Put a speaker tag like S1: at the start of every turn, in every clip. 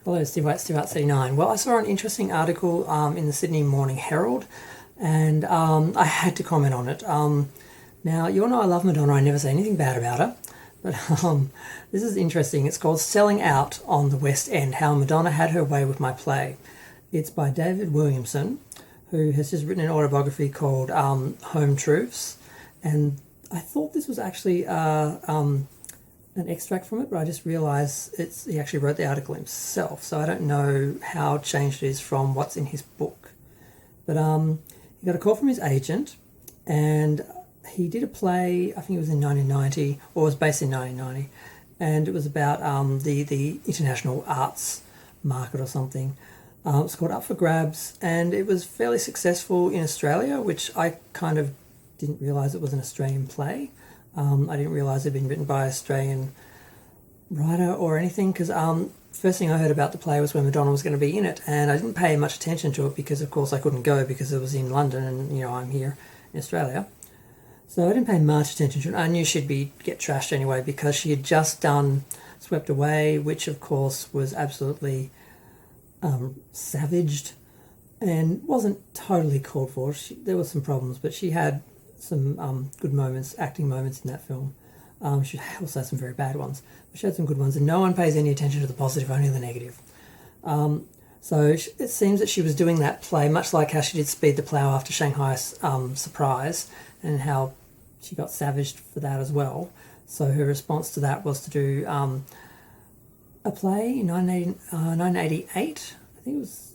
S1: Hello, Steve White, Steve White 39. Well, I saw an interesting article in the Sydney Morning Herald, and I had to comment on it. Now, you all know I love Madonna. I never say anything bad about her. But this is interesting. It's called Selling Out on the West End, How Madonna Had Her Way with My Play. It's by David Williamson, who has just written an autobiography called Home Truths. And I thought this was actually an extract from it, but I just realised he actually wrote the article himself, so I don't know how changed it is from what's in his book. But he got a call from his agent, and he did a play, I think it was in 1990, or it was based in 1990, and it was about the international arts market or something. It was called Up for Grabs, and it was fairly successful in Australia, which I kind of didn't realise it was an Australian play. I didn't realise it had been written by an Australian writer or anything, because first thing I heard about the play was when Madonna was going to be in it, and I didn't pay much attention to it because, of course, I couldn't go because it was in London and, I'm here in Australia. So I didn't pay much attention to it. I knew she'd get trashed anyway because she had just done Swept Away, which, of course, was absolutely savaged and wasn't totally called for. There were some problems, but she had some good moments, acting moments in that film. She also had some very bad ones, but she had some good ones, and no one pays any attention to the positive, only the negative. So it seems that she was doing that play much like how she did Speed the Plough after Shanghai Surprise, and how she got savaged for that as well. So her response to that was to do a play in 1988. I think it was,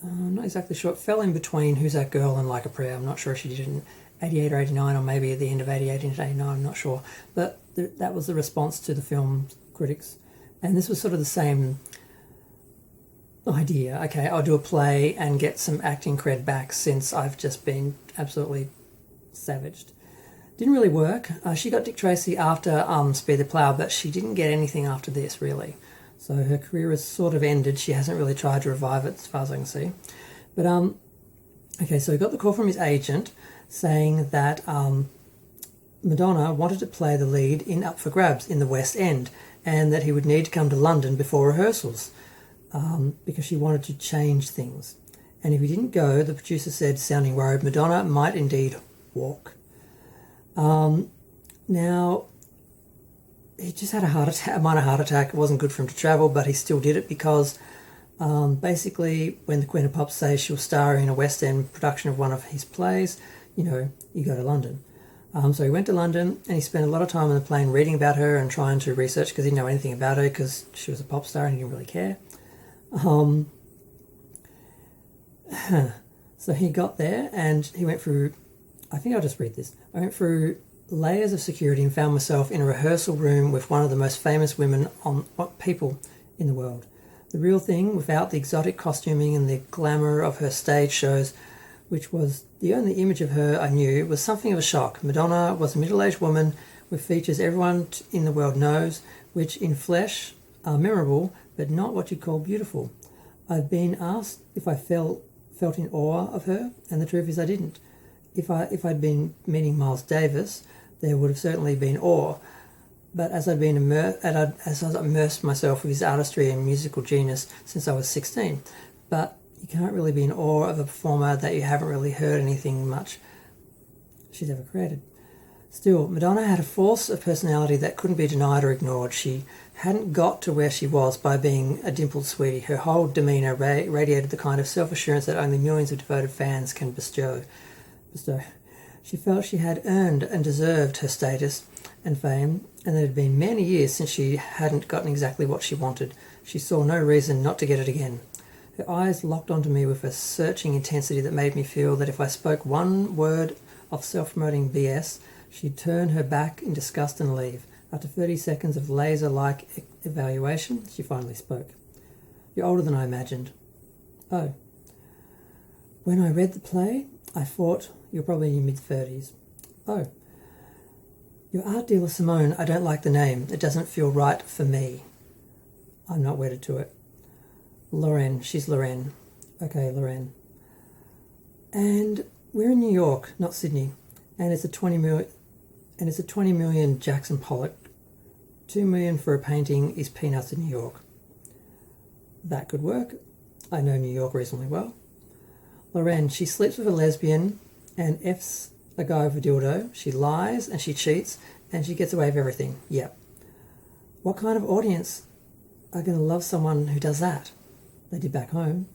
S1: I'm not exactly sure. It fell in between Who's That Girl and Like a Prayer. I'm not sure if she did it in 88 or 89, or maybe at the end of 88 into 89, I'm not sure. But that was the response to the film critics. And this was sort of the same idea. Okay, I'll do a play and get some acting cred back since I've just been absolutely savaged. Didn't really work. She got Dick Tracy after Speed the Plough, but she didn't get anything after this, really. So her career has sort of ended. She hasn't really tried to revive it, as far as I can see. But, okay, so he got the call from his agent saying that Madonna wanted to play the lead in Up for Grabs in the West End, and that he would need to come to London before rehearsals because she wanted to change things. And if he didn't go, the producer said, sounding worried, Madonna might indeed walk. Now, he just had a minor heart attack. It wasn't good for him to travel, but he still did it because basically when the Queen of Pop says she'll star in a West End production of one of his plays, you go to London. So he went to London, and he spent a lot of time on the plane reading about her and trying to research, because he didn't know anything about her because she was a pop star and he didn't really care. So he got there and he went through, I think I'll just read this. I went through layers of security and found myself in a rehearsal room with one of the most famous people in the world. The real thing, without the exotic costuming and the glamour of her stage shows, which was the only image of her I knew, was something of a shock. Madonna was a middle-aged woman with features everyone in the world knows, which in flesh are memorable, but not what you'd call beautiful. I'd been asked if I felt in awe of her, and the truth is I didn't. If I'd been meeting Miles Davis, there would have certainly been awe. But as I'd immersed myself with his artistry and musical genius since I was 16. But you can't really be in awe of a performer that you haven't really heard anything much she's ever created. Still, Madonna had a force of personality that couldn't be denied or ignored. She hadn't got to where she was by being a dimpled sweetie. Her whole demeanour radiated the kind of self-assurance that only millions of devoted fans can bestow. She felt she had earned and deserved her status and fame, and there had been many years since she hadn't gotten exactly what she wanted. She saw no reason not to get it again. Her eyes locked onto me with a searching intensity that made me feel that if I spoke one word of self-promoting BS, she'd turn her back in disgust and leave. After 30 seconds of laser-like evaluation, she finally spoke. You're older than I imagined. Oh. When I read the play, I thought you're probably in your mid-30s. Oh. Your art dealer Simone, I don't like the name. It doesn't feel right for me. I'm not wedded to it. Lorraine, she's Lorraine. Okay, Lorraine. And we're in New York, not Sydney, and it's a 20 million Jackson Pollock. $2 million for a painting is peanuts in New York. That could work. I know New York reasonably well. Lorraine, she sleeps with a lesbian and F's a guy with a dildo. She lies and she cheats and she gets away with everything. Yep. What kind of audience are going to love someone who does that? They did back home.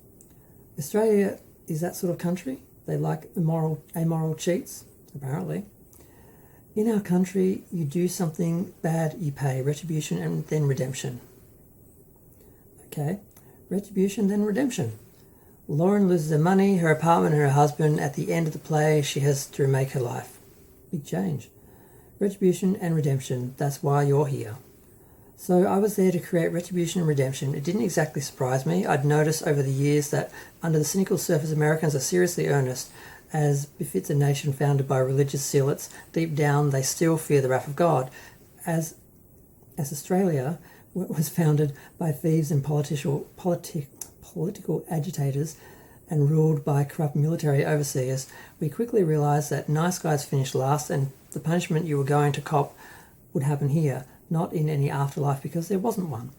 S1: Australia is that sort of country. They like amoral cheats, apparently. In our country, you do something bad, you pay retribution and then redemption. Okay, retribution, then redemption. Lauren loses her money, her apartment, and her husband. At the end of the play, she has to remake her life. Big change. Retribution and redemption, that's why you're here. So I was there to create retribution and redemption. It didn't exactly surprise me. I'd noticed over the years that under the cynical surface, Americans are seriously earnest. As befits a nation founded by religious zealots, deep down they still fear the wrath of God. As Australia was founded by thieves and political agitators and ruled by corrupt military overseers, we quickly realised that nice guys finish last and the punishment you were going to cop would happen here, not in any afterlife because there wasn't one.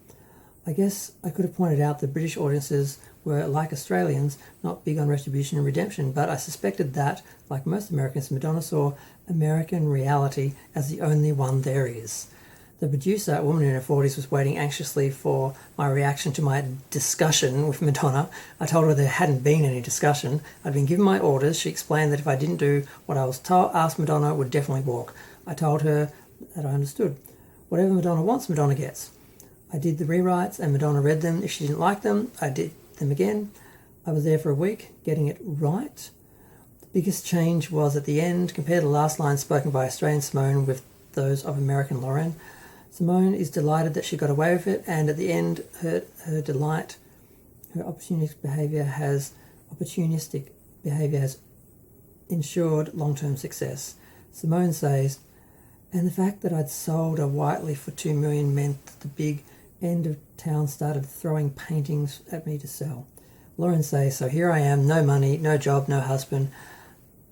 S1: I guess I could have pointed out that British audiences were, like Australians, not big on retribution and redemption, but I suspected that, like most Americans, Madonna saw American reality as the only one there is. The producer, a woman in her 40s, was waiting anxiously for my reaction to my discussion with Madonna. I told her there hadn't been any discussion. I'd been given my orders. She explained that if I didn't do what I was asked, Madonna would definitely walk. I told her that I understood. Whatever Madonna wants, Madonna gets. I did the rewrites and Madonna read them. If she didn't like them, I did them again. I was there for a week, getting it right. The biggest change was at the end, compare the last lines spoken by Australian Simone with those of American Lauren. Simone is delighted that she got away with it, and at the end, her opportunistic behaviour has ensured long-term success. Simone says, and the fact that I'd sold a Whiteley for $2 million meant that the big end of town started throwing paintings at me to sell. Lauren says, so here I am, no money, no job, no husband,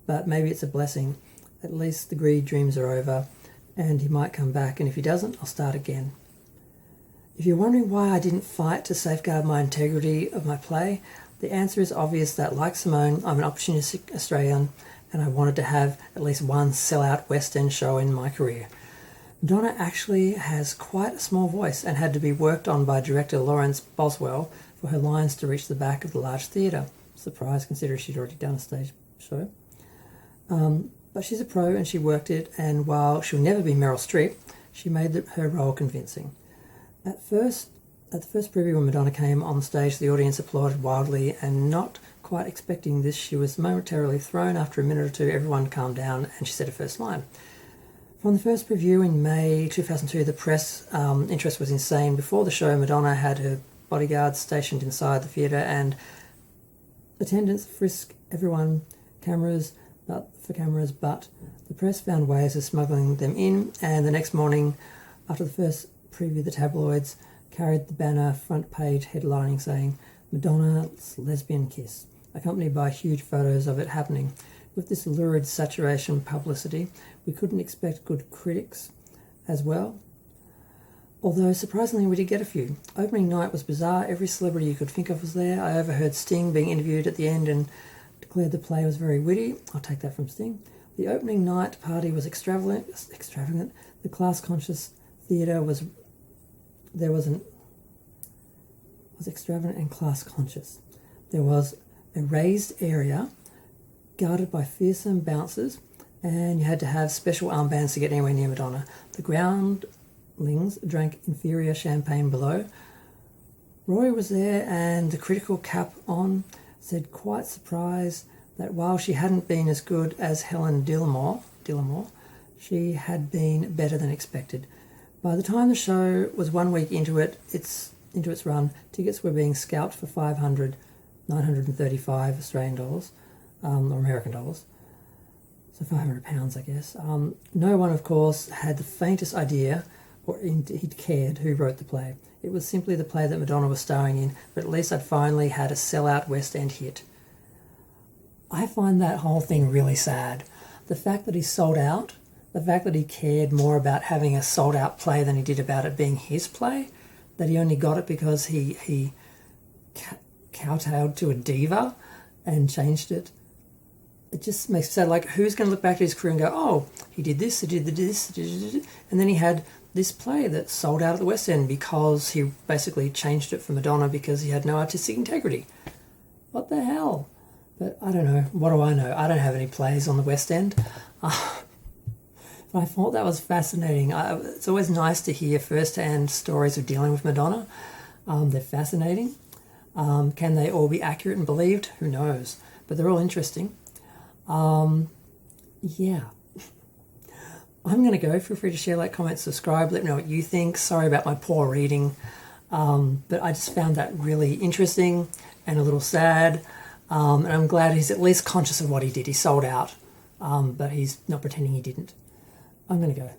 S1: but maybe it's a blessing. At least the greed dreams are over, and he might come back, and if he doesn't, I'll start again. If you're wondering why I didn't fight to safeguard my integrity of my play, the answer is obvious that, like Simone, I'm an opportunistic Australian, and I wanted to have at least one sell-out West End show in my career. Madonna actually has quite a small voice and had to be worked on by director Lawrence Boswell for her lines to reach the back of the large theatre. Surprise, considering she'd already done a stage show. But she's a pro and she worked it, and while she'll never be Meryl Streep, she made her role convincing. At the first preview when Madonna came on stage, the audience applauded wildly, and not quite expecting this, she was momentarily thrown. After a minute or two, everyone calmed down and she said her first line. From the first preview in May 2002, the press interest was insane. Before the show, Madonna had her bodyguards stationed inside the theatre and attendants frisked everyone for cameras, but the press found ways of smuggling them in, and the next morning, after the first preview, the tabloids carried the banner front page headlining saying, Madonna's lesbian kiss, accompanied by huge photos of it happening. With this lurid saturation publicity, we couldn't expect good critics as well. Although, surprisingly, we did get a few. Opening night was bizarre. Every celebrity you could think of was there. I overheard Sting being interviewed at the end and declared the play was very witty. I'll take that from Sting. The opening night party was extravagant. The class-conscious theatre was extravagant and class-conscious. There was a raised area guarded by fearsome bouncers, and you had to have special armbands to get anywhere near Madonna. The groundlings drank inferior champagne below. Roy was there, and the critical cap on said, quite surprised that while she hadn't been as good as Helen Dillamore, she had been better than expected. By the time the show was 1 week into its run, tickets were being scalped for 935 Australian dollars, or American dollars, so £500, I guess. No one, of course, had the faintest idea, or indeed cared, who wrote the play. It was simply the play that Madonna was starring in, but at least I'd finally had a sell-out West End hit. I find that whole thing really sad. The fact that he sold out, the fact that he cared more about having a sold-out play than he did about it being his play, that he only got it because he kowtowed to a diva and changed it. It just makes it sound like, who's going to look back at his career and go, oh, he did this, he did this, and then he had this play that sold out at the West End because he basically changed it for Madonna because he had no artistic integrity. What the hell? But I don't know. What do I know? I don't have any plays on the West End. But I thought that was fascinating. It's always nice to hear first-hand stories of dealing with Madonna. They're fascinating. Can they all be accurate and believed? Who knows? But they're all interesting. Yeah. I'm going to go. Feel free to share, like, comment, subscribe. Let me know what you think. Sorry about my poor reading. But I just found that really interesting and a little sad. And I'm glad he's at least conscious of what he did. He sold out. But he's not pretending he didn't. I'm going to go.